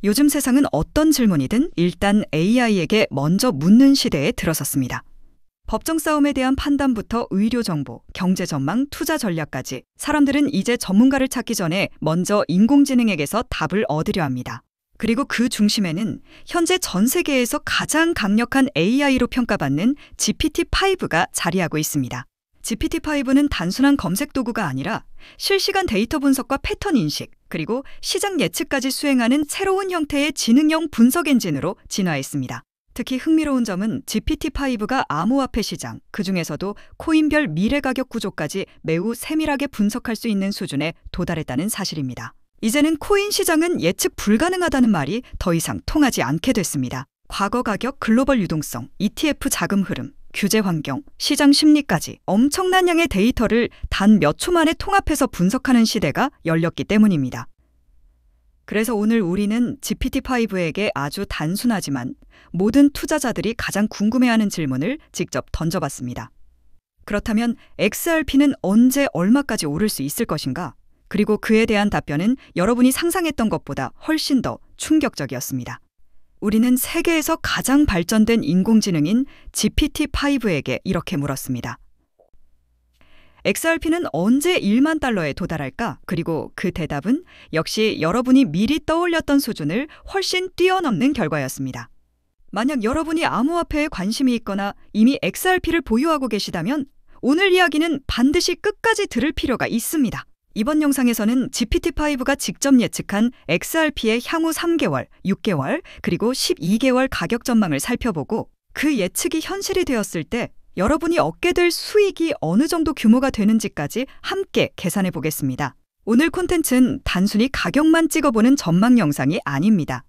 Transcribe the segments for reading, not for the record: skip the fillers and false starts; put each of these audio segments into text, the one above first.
요즘 세상은 어떤 질문이든 일단 AI에게 먼저 묻는 시대에 들어섰습니다. 법정 싸움에 대한 판단부터 의료 정보, 경제 전망, 투자 전략까지 사람들은 이제 전문가를 찾기 전에 먼저 인공지능에게서 답을 얻으려 합니다. 그리고 그 중심에는 현재 전 세계에서 가장 강력한 AI로 평가받는 GPT-5가 자리하고 있습니다. GPT-5는 단순한 검색 도구가 아니라 실시간 데이터 분석과 패턴 인식, 그리고 시장 예측까지 수행하는 새로운 형태의 지능형 분석 엔진으로 진화했습니다. 특히 흥미로운 점은 GPT-5가 암호화폐 시장, 그중에서도 코인별 미래 가격 구조까지 매우 세밀하게 분석할 수 있는 수준에 도달했다는 사실입니다. 이제는 코인 시장은 예측 불가능하다는 말이 더 이상 통하지 않게 됐습니다. 과거 가격, 글로벌 유동성, ETF 자금 흐름, 규제 환경, 시장 심리까지 엄청난 양의 데이터를 단 몇 초 만에 통합해서 분석하는 시대가 열렸기 때문입니다. 그래서 오늘 우리는 GPT-5에게 아주 단순하지만 모든 투자자들이 가장 궁금해하는 질문을 직접 던져봤습니다. 그렇다면 XRP는 언제 얼마까지 오를 수 있을 것인가? 그리고 그에 대한 답변은 여러분이 상상했던 것보다 훨씬 더 충격적이었습니다. 우리는 세계에서 가장 발전된 인공지능인 GPT-5에게 이렇게 물었습니다. XRP는 언제 1만 달러에 도달할까? 그리고 그 대답은 역시 여러분이 미리 떠올렸던 수준을 훨씬 뛰어넘는 결과였습니다. 만약 여러분이 암호화폐에 관심이 있거나 이미 XRP를 보유하고 계시다면 오늘 이야기는 반드시 끝까지 들을 필요가 있습니다. 이번 영상에서는 GPT-5가 직접 예측한 XRP의 향후 3개월, 6개월, 그리고 12개월 가격 전망을 살펴보고 그 예측이 현실이 되었을 때 여러분이 얻게 될 수익이 어느 정도 규모가 되는지까지 함께 계산해 보겠습니다. 오늘 콘텐츠는 단순히 가격만 찍어보는 전망 영상이 아닙니다.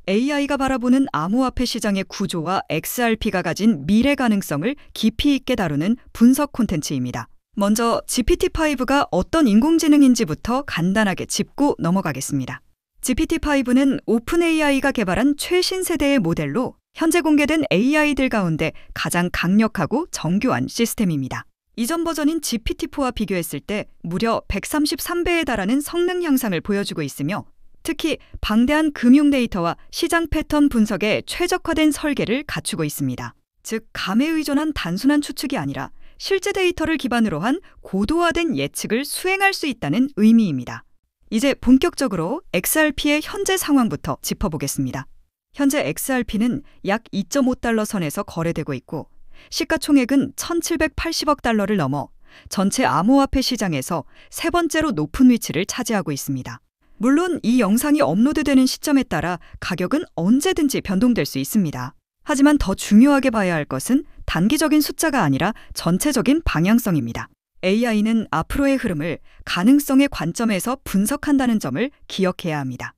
AI가 바라보는 암호화폐 시장의 구조와 XRP가 가진 미래 가능성을 깊이 있게 다루는 분석 콘텐츠입니다. 먼저 GPT-5가 어떤 인공지능인지부터 간단하게 짚고 넘어가겠습니다. GPT-5는 오픈AI가 개발한 최신 세대의 모델로 현재 공개된 AI들 가운데 가장 강력하고 정교한 시스템입니다. 이전 버전인 GPT-4와 비교했을 때 무려 133배에 달하는 성능 향상을 보여주고 있으며 특히 방대한 금융 데이터와 시장 패턴 분석에 최적화된 설계를 갖추고 있습니다. 즉, 감에 의존한 단순한 추측이 아니라 실제 데이터를 기반으로 한 고도화된 예측을 수행할 수 있다는 의미입니다. 이제 본격적으로 XRP의 현재 상황부터 짚어보겠습니다. 현재 XRP는 약 2.5달러 선에서 거래되고 있고 시가총액은 1,780억 달러를 넘어 전체 암호화폐 시장에서 세 번째로 높은 위치를 차지하고 있습니다. 물론 이 영상이 업로드되는 시점에 따라 가격은 언제든지 변동될 수 있습니다. 하지만 더 중요하게 봐야 할 것은 단기적인 숫자가 아니라 전체적인 방향성입니다. AI는 앞으로의 흐름을 가능성의 관점에서 분석한다는 점을 기억해야 합니다.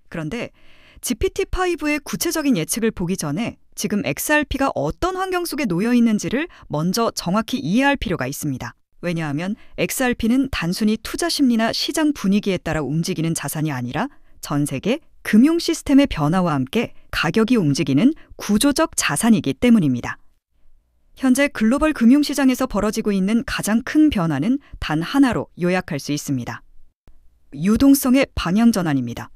그런데 GPT-5의 구체적인 예측을 보기 전에 지금 XRP가 어떤 환경 속에 놓여 있는지를 먼저 정확히 이해할 필요가 있습니다. 왜냐하면 XRP는 단순히 투자 심리나 시장 분위기에 따라 움직이는 자산이 아니라 전 세계 금융 시스템의 변화와 함께 가격이 움직이는 구조적 자산이기 때문입니다. 현재 글로벌 금융시장에서 벌어지고 있는 가장 큰 변화는 단 하나로 요약할 수 있습니다. 유동성의 방향 전환입니다.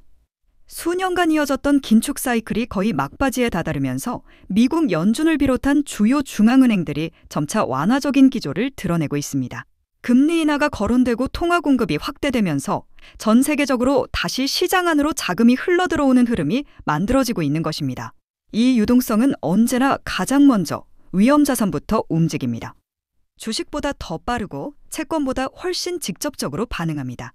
수년간 이어졌던 긴축 사이클이 거의 막바지에 다다르면서 미국 연준을 비롯한 주요 중앙은행들이 점차 완화적인 기조를 드러내고 있습니다. 금리 인하가 거론되고 통화 공급이 확대되면서 전 세계적으로 다시 시장 안으로 자금이 흘러들어오는 흐름이 만들어지고 있는 것입니다. 이 유동성은 언제나 가장 먼저 위험 자산부터 움직입니다. 주식보다 더 빠르고 채권보다 훨씬 직접적으로 반응합니다.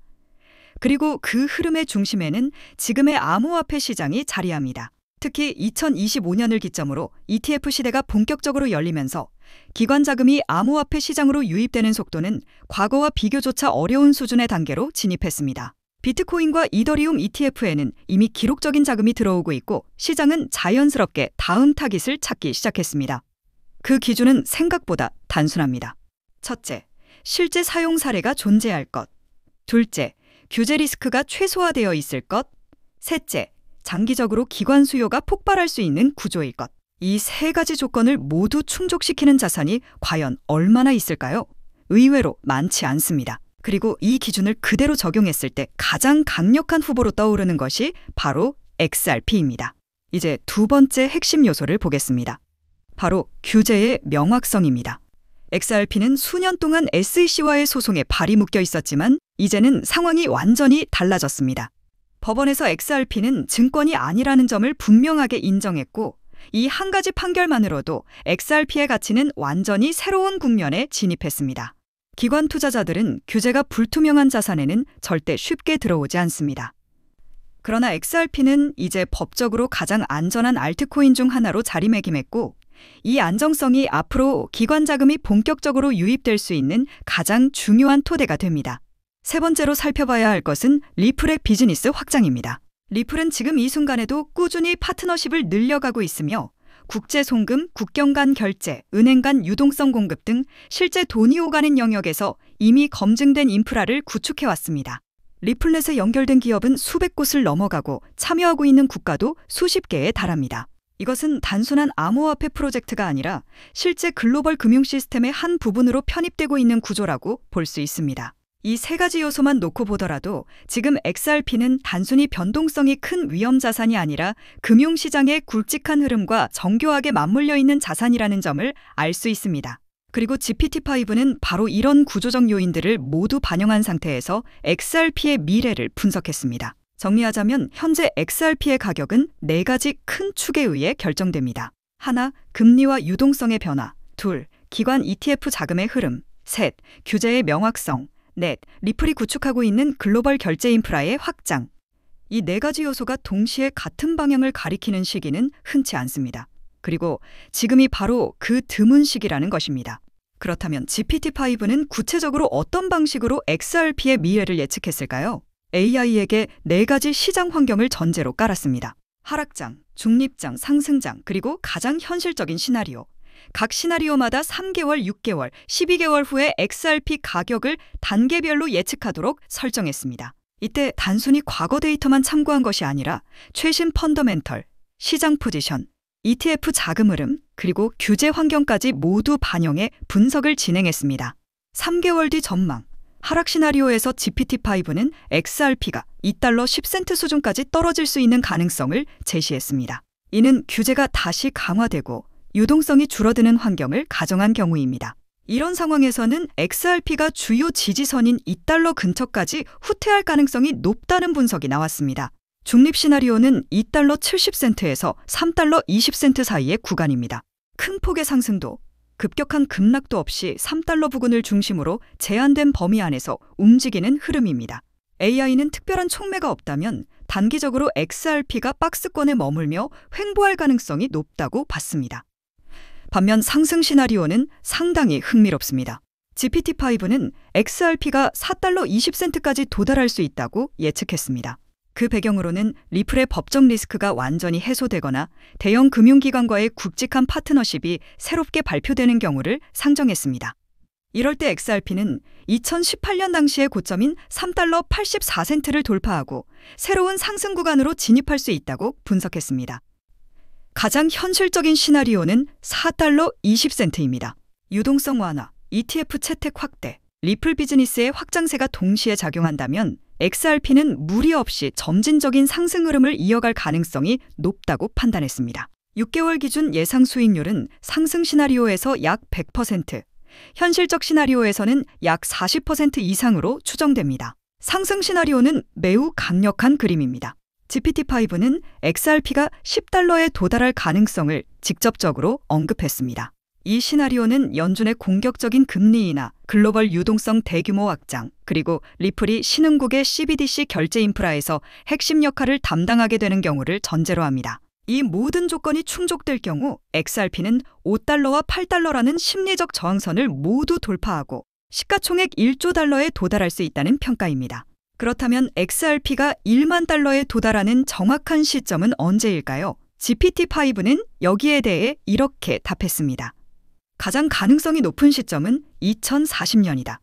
그리고 그 흐름의 중심에는 지금의 암호화폐 시장이 자리합니다. 특히 2025년을 기점으로 ETF 시대가 본격적으로 열리면서 기관 자금이 암호화폐 시장으로 유입되는 속도는 과거와 비교조차 어려운 수준의 단계로 진입했습니다. 비트코인과 이더리움 ETF에는 이미 기록적인 자금이 들어오고 있고 시장은 자연스럽게 다음 타깃을 찾기 시작했습니다. 그 기준은 생각보다 단순합니다. 첫째, 실제 사용 사례가 존재할 것. 둘째, 규제 리스크가 최소화되어 있을 것. 셋째, 장기적으로 기관 수요가 폭발할 수 있는 구조일 것. 이 세 가지 조건을 모두 충족시키는 자산이 과연 얼마나 있을까요? 의외로 많지 않습니다. 그리고 이 기준을 그대로 적용했을 때 가장 강력한 후보로 떠오르는 것이 바로 XRP입니다. 이제 두 번째 핵심 요소를 보겠습니다. 바로 규제의 명확성입니다. XRP는 수년 동안 SEC와의 소송에 발이 묶여 있었지만 이제는 상황이 완전히 달라졌습니다. 법원에서 XRP는 증권이 아니라는 점을 분명하게 인정했고 이 한 가지 판결만으로도 XRP의 가치는 완전히 새로운 국면에 진입했습니다. 기관 투자자들은 규제가 불투명한 자산에는 절대 쉽게 들어오지 않습니다. 그러나 XRP는 이제 법적으로 가장 안전한 알트코인 중 하나로 자리매김했고 이 안정성이 앞으로 기관 자금이 본격적으로 유입될 수 있는 가장 중요한 토대가 됩니다. 세 번째로 살펴봐야 할 것은 리플의 비즈니스 확장입니다. 리플은 지금 이 순간에도 꾸준히 파트너십을 늘려가고 있으며 국제 송금, 국경 간 결제, 은행 간 유동성 공급 등 실제 돈이 오가는 영역에서 이미 검증된 인프라를 구축해왔습니다. 리플넷에 연결된 기업은 수백 곳을 넘어가고 참여하고 있는 국가도 수십 개에 달합니다. 이것은 단순한 암호화폐 프로젝트가 아니라 실제 글로벌 금융 시스템의 한 부분으로 편입되고 있는 구조라고 볼 수 있습니다. 이 세 가지 요소만 놓고 보더라도 지금 XRP는 단순히 변동성이 큰 위험 자산이 아니라 금융시장의 굵직한 흐름과 정교하게 맞물려 있는 자산이라는 점을 알 수 있습니다. 그리고 GPT-5는 바로 이런 구조적 요인들을 모두 반영한 상태에서 XRP의 미래를 분석했습니다. 정리하자면 현재 XRP의 가격은 네 가지 큰 축에 의해 결정됩니다. 하나, 금리와 유동성의 변화. 둘, 기관 ETF 자금의 흐름. 셋, 규제의 명확성. 넷, 리플이 구축하고 있는 글로벌 결제 인프라의 확장. 이 네 가지 요소가 동시에 같은 방향을 가리키는 시기는 흔치 않습니다. 그리고 지금이 바로 그 드문 시기라는 것입니다. 그렇다면 GPT-5는 구체적으로 어떤 방식으로 XRP의 미래를 예측했을까요? AI에게 네 가지 시장 환경을 전제로 깔았습니다. 하락장, 중립장, 상승장, 그리고 가장 현실적인 시나리오. 각 시나리오마다 3개월, 6개월, 12개월 후에 XRP 가격을 단계별로 예측하도록 설정했습니다. 이때 단순히 과거 데이터만 참고한 것이 아니라 최신 펀더멘털, 시장 포지션, ETF 자금 흐름, 그리고 규제 환경까지 모두 반영해 분석을 진행했습니다. 3개월 뒤 전망. 하락 시나리오에서 GPT-5는 XRP가 $2 10센트 수준까지 떨어질 수 있는 가능성을 제시했습니다. 이는 규제가 다시 강화되고 유동성이 줄어드는 환경을 가정한 경우입니다. 이런 상황에서는 XRP가 주요 지지선인 $2 근처까지 후퇴할 가능성이 높다는 분석이 나왔습니다. 중립 시나리오는 $2 70센트에서 $3 20센트 사이의 구간입니다. 큰 폭의 상승도 급격한 급락도 없이 $3 부근을 중심으로 제한된 범위 안에서 움직이는 흐름입니다. AI는 특별한 촉매가 없다면 단기적으로 XRP가 박스권에 머물며 횡보할 가능성이 높다고 봤습니다. 반면 상승 시나리오는 상당히 흥미롭습니다. GPT-5는 XRP가 $4 20센트까지 도달할 수 있다고 예측했습니다. 그 배경으로는 리플의 법적 리스크가 완전히 해소되거나 대형 금융기관과의 굵직한 파트너십이 새롭게 발표되는 경우를 상정했습니다. 이럴 때 XRP는 2018년 당시의 고점인 $3 84센트를 돌파하고 새로운 상승 구간으로 진입할 수 있다고 분석했습니다. 가장 현실적인 시나리오는 $4 20센트입니다. 유동성 완화, ETF 채택 확대, 리플 비즈니스의 확장세가 동시에 작용한다면 XRP는 무리 없이 점진적인 상승 흐름을 이어갈 가능성이 높다고 판단했습니다. 6개월 기준 예상 수익률은 상승 시나리오에서 약 100%, 현실적 시나리오에서는 약 40% 이상으로 추정됩니다. 상승 시나리오는 매우 강력한 그림입니다. GPT-5는 XRP가 $10에 도달할 가능성을 직접적으로 언급했습니다. 이 시나리오는 연준의 공격적인 금리 인하, 글로벌 유동성 대규모 확장, 그리고 리플이 신흥국의 CBDC 결제 인프라에서 핵심 역할을 담당하게 되는 경우를 전제로 합니다. 이 모든 조건이 충족될 경우 XRP는 $5와 $8라는 심리적 저항선을 모두 돌파하고 시가총액 $1조 에 도달할 수 있다는 평가입니다. 그렇다면 XRP가 $10,000,000에 도달하는 정확한 시점은 언제일까요? GPT-5는 여기에 대해 이렇게 답했습니다. 가장 가능성이 높은 시점은 2040년이다.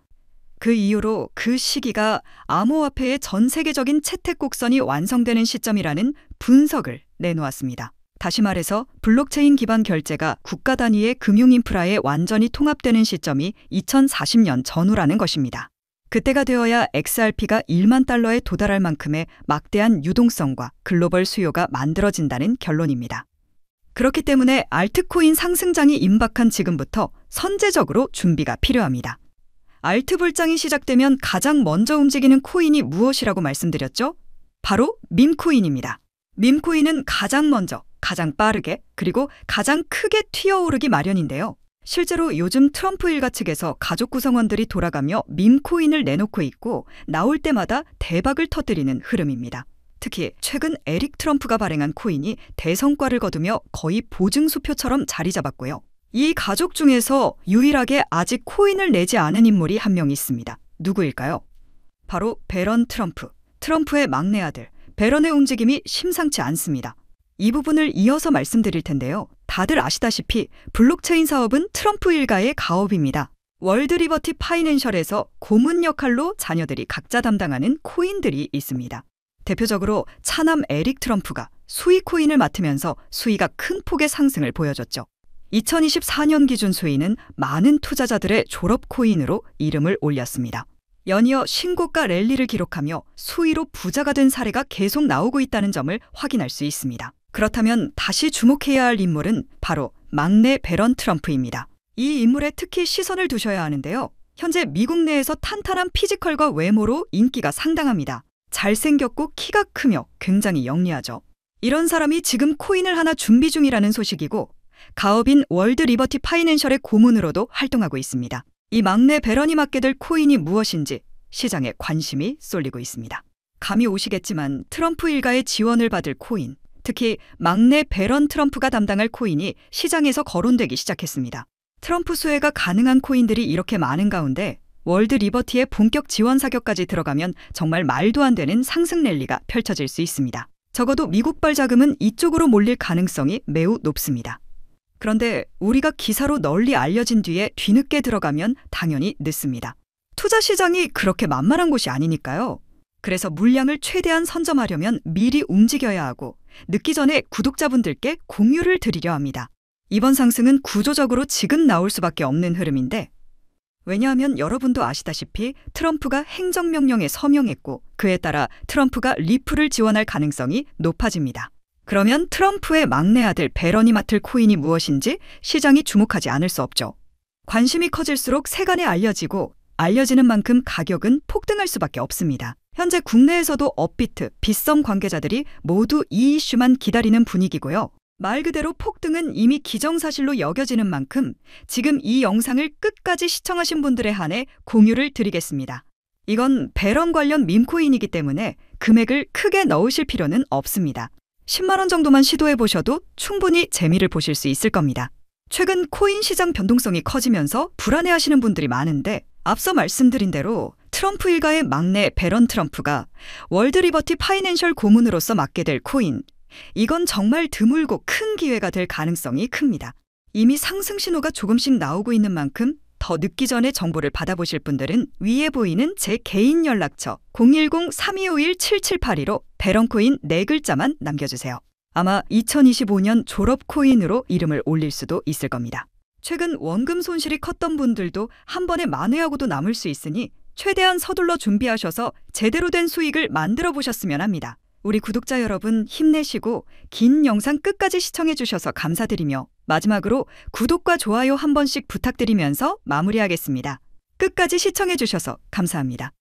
그 이후로 그 시기가 암호화폐의 전 세계적인 채택 곡선이 완성되는 시점이라는 분석을 내놓았습니다. 다시 말해서 블록체인 기반 결제가 국가 단위의 금융 인프라에 완전히 통합되는 시점이 2040년 전후라는 것입니다. 그때가 되어야 XRP가 1만 달러에 도달할 만큼의 막대한 유동성과 글로벌 수요가 만들어진다는 결론입니다. 그렇기 때문에 알트코인 상승장이 임박한 지금부터 선제적으로 준비가 필요합니다. 알트 불장이 시작되면 가장 먼저 움직이는 코인이 무엇이라고 말씀드렸죠? 바로 밈코인입니다. 밈코인은 가장 먼저, 가장 빠르게, 그리고 가장 크게 튀어오르기 마련인데요. 실제로 요즘 트럼프 일가 측에서 가족 구성원들이 돌아가며 밈코인을 내놓고 있고 나올 때마다 대박을 터뜨리는 흐름입니다. 특히 최근 에릭 트럼프가 발행한 코인이 대성과를 거두며 거의 보증수표처럼 자리 잡았고요. 이 가족 중에서 유일하게 아직 코인을 내지 않은 인물이 한 명 있습니다. 누구일까요? 바로 배런 트럼프. 트럼프의 막내 아들 배런의 움직임이 심상치 않습니다. 이 부분을 이어서 말씀드릴 텐데요. 다들 아시다시피 블록체인 사업은 트럼프 일가의 가업입니다. 월드 리버티 파이낸셜에서 고문 역할로 자녀들이 각자 담당하는 코인들이 있습니다. 대표적으로 차남 에릭 트럼프가 수익 코인을 맡으면서 수위가 큰 폭의 상승을 보여줬죠. 2024년 기준 수위는 많은 투자자들의 졸업 코인으로 이름을 올렸습니다. 연이어 신고가 랠리를 기록하며 수위로 부자가 된 사례가 계속 나오고 있다는 점을 확인할 수 있습니다. 그렇다면 다시 주목해야 할 인물은 바로 막내 배런 트럼프입니다. 이 인물에 특히 시선을 두셔야 하는데요. 현재 미국 내에서 탄탄한 피지컬과 외모로 인기가 상당합니다. 잘생겼고 키가 크며 굉장히 영리하죠. 이런 사람이 지금 코인을 하나 준비 중이라는 소식이고 가업인 월드 리버티 파이낸셜의 고문으로도 활동하고 있습니다. 이 막내 배런이 맡게 될 코인이 무엇인지 시장에 관심이 쏠리고 있습니다. 감이 오시겠지만 트럼프 일가의 지원을 받을 코인, 특히 막내 배런 트럼프가 담당할 코인이 시장에서 거론되기 시작했습니다. 트럼프 수혜가 가능한 코인들이 이렇게 많은 가운데 월드 리버티의 본격 지원 사격까지 들어가면 정말 말도 안 되는 상승 랠리가 펼쳐질 수 있습니다. 적어도 미국발 자금은 이쪽으로 몰릴 가능성이 매우 높습니다. 그런데 우리가 기사로 널리 알려진 뒤에 뒤늦게 들어가면 당연히 늦습니다. 투자 시장이 그렇게 만만한 곳이 아니니까요. 그래서 물량을 최대한 선점하려면 미리 움직여야 하고 늦기 전에 구독자분들께 공유를 드리려 합니다. 이번 상승은 구조적으로 지금 나올 수밖에 없는 흐름인데 왜냐하면 여러분도 아시다시피 트럼프가 행정명령에 서명했고 그에 따라 트럼프가 리플을 지원할 가능성이 높아집니다. 그러면 트럼프의 막내 아들 배런이 맡을 코인이 무엇인지 시장이 주목하지 않을 수 없죠. 관심이 커질수록 세간에 알려지고 알려지는 만큼 가격은 폭등할 수밖에 없습니다. 현재 국내에서도 업비트, 빗썸 관계자들이 모두 이 이슈만 기다리는 분위기고요. 말 그대로 폭등은 이미 기정사실로 여겨지는 만큼 지금 이 영상을 끝까지 시청하신 분들에 한해 공유를 드리겠습니다. 이건 배런 관련 밈코인이기 때문에 금액을 크게 넣으실 필요는 없습니다. 10만 원 정도만 시도해 보셔도 충분히 재미를 보실 수 있을 겁니다. 최근 코인 시장 변동성이 커지면서 불안해하시는 분들이 많은데 앞서 말씀드린 대로 트럼프 일가의 막내 배런 트럼프가 월드 리버티 파이낸셜 고문으로서 맡게 될 코인, 이건 정말 드물고 큰 기회가 될 가능성이 큽니다. 이미 상승 신호가 조금씩 나오고 있는 만큼 더 늦기 전에 정보를 받아보실 분들은 위에 보이는 제 개인 연락처 010-3251-7782로 배런코인 4글자만 남겨주세요. 아마 2025년 졸업 코인으로 이름을 올릴 수도 있을 겁니다. 최근 원금 손실이 컸던 분들도 한 번에 만회하고도 남을 수 있으니 최대한 서둘러 준비하셔서 제대로 된 수익을 만들어 보셨으면 합니다. 우리 구독자 여러분 힘내시고 긴 영상 끝까지 시청해 주셔서 감사드리며 마지막으로 구독과 좋아요 한 번씩 부탁드리면서 마무리하겠습니다. 끝까지 시청해 주셔서 감사합니다.